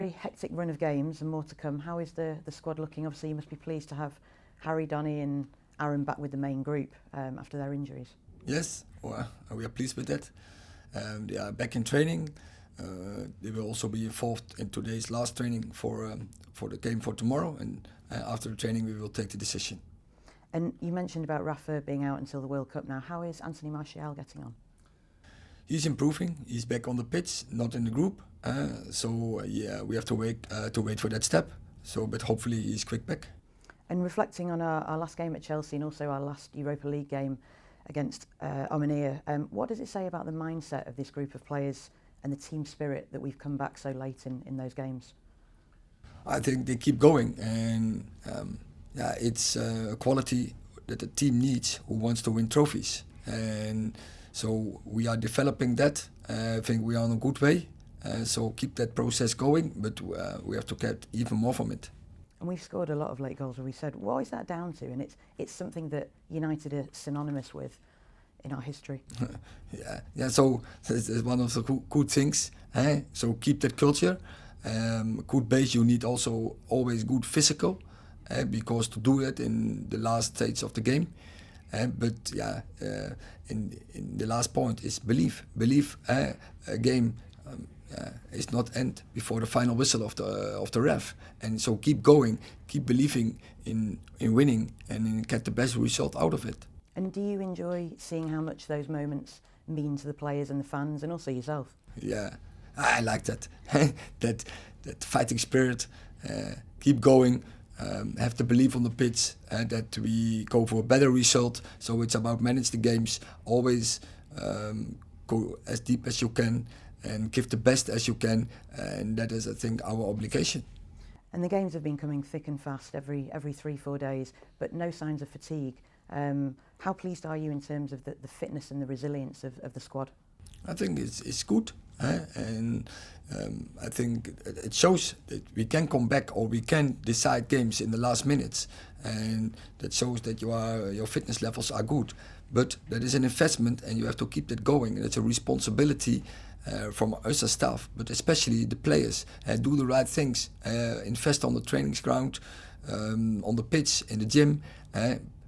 Very hectic run of games and more to come. How is the squad looking? Obviously, you must be pleased to have Harry, Donny and Aaron back with the main group after their injuries. Yes, well, we are pleased with that. They are back in training. They will also be involved in today's last training for the game for tomorrow, and after the training we will take the decision. And you mentioned about Rafa being out until the World Cup now. How is Anthony Martial getting on? He's improving. He's back on the pitch, not in the group. We have to wait for that step. But hopefully he's quick back. And reflecting on our last game at Chelsea and also our last Europa League game against Omonia, what does it say about the mindset of this group of players and the team spirit that we've come back so late in those games? I think they keep going, and it's a quality that the team needs who wants to win trophies. And so we are developing that. I think we are on a good way. So keep that process going, but we have to get even more from it. And we've scored a lot of late goals, as we said. What is that down to? And it's something that United are synonymous with in our history. So it's one of the good things. So keep that culture. Good base, you need also always good physical, because to do it in the last stage of the game. In the last point is belief. Belief, a game is not end before the final whistle of the ref. And so keep going, keep believing in winning and get the best result out of it. And do you enjoy seeing how much those moments mean to the players and the fans and also yourself? Yeah, I like that. that fighting spirit. Keep going. Have the belief on the pitch that we go for a better result. So it's about manage the games. Always go as deep as you can and give the best as you can. And that is, I think, our obligation. And the games have been coming thick and fast every 3-4 days, but no signs of fatigue. How pleased are you in terms of the fitness and the resilience of the squad? I think it's good. And I think it shows that we can come back or we can decide games in the last minutes, and that shows that your fitness levels are good. But that is an investment, and you have to keep that going. And it's a responsibility from us as staff, but especially the players. Do the right things. Invest on the training ground, on the pitch, in the gym.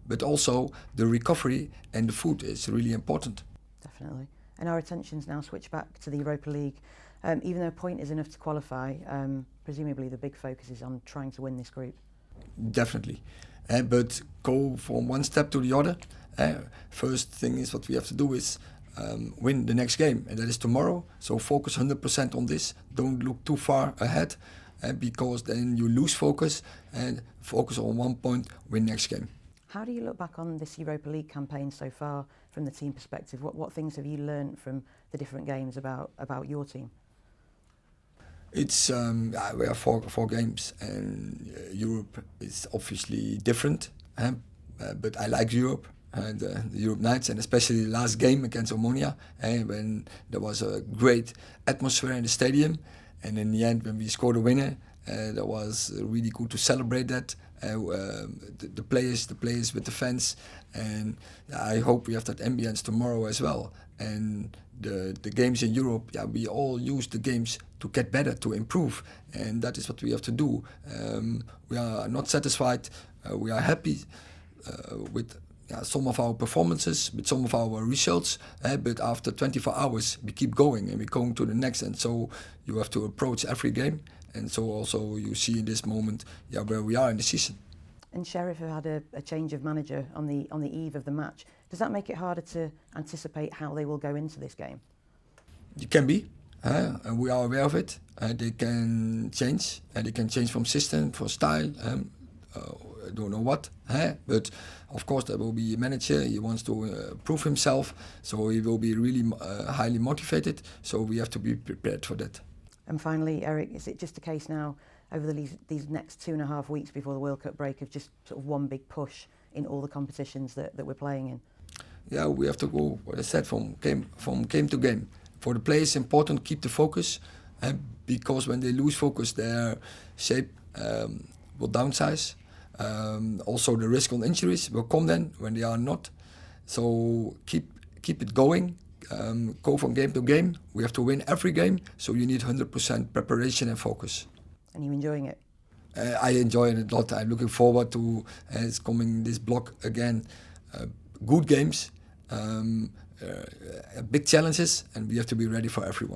But also the recovery and the food is really important. Definitely. And our attention's now switched back to the Europa League. Even though a point is enough to qualify, presumably the big focus is on trying to win this group. Definitely. But go from one step to the other. First thing is what we have to do is win the next game, and that is tomorrow. So focus 100% on this. Don't look too far ahead, because then you lose focus, and focus on 1 point, win next game. How do you look back on this Europa League campaign so far from the team perspective? What things have you learned from the different games about your team? It's we have four games, and Europe is obviously different. But I like Europe, the Europe nights, and especially the last game against Omonia, when there was a great atmosphere in the stadium, and in the end, when we scored a winner, that was really good to celebrate that. The players with the fans, and I hope we have that ambience tomorrow as well. And the games in Europe, we all use the games to get better, to improve, and that is what we have to do. We are not satisfied. We are happy with some of our performances, with some of our results, but after 24 hours we keep going and we're going to the next. And so you have to approach every game. And so also you see in this moment where we are in the season. And Sheriff have had a change of manager on the eve of the match. Does that make it harder to anticipate how they will go into this game? It can be, and we are aware of it. They can change, and they can change from system, from style. I don't know what, but of course there will be a manager. He wants to prove himself, so he will be really highly motivated. So we have to be prepared for that. And finally, Erik, is it just a case now over these next 2.5 weeks before the World Cup break of just sort of one big push in all the competitions that we're playing in? Yeah, we have to go, what I said, from game to game. For the players, important, keep the focus, because when they lose focus, their shape will downsize. Also, the risk on injuries will come then when they are not. So keep it going. Go from game to game. We have to win every game, so you need 100% preparation and focus. And you enjoying it? I enjoy it a lot. I'm looking forward to it's coming this block again. Good games, big challenges, and we have to be ready for everyone.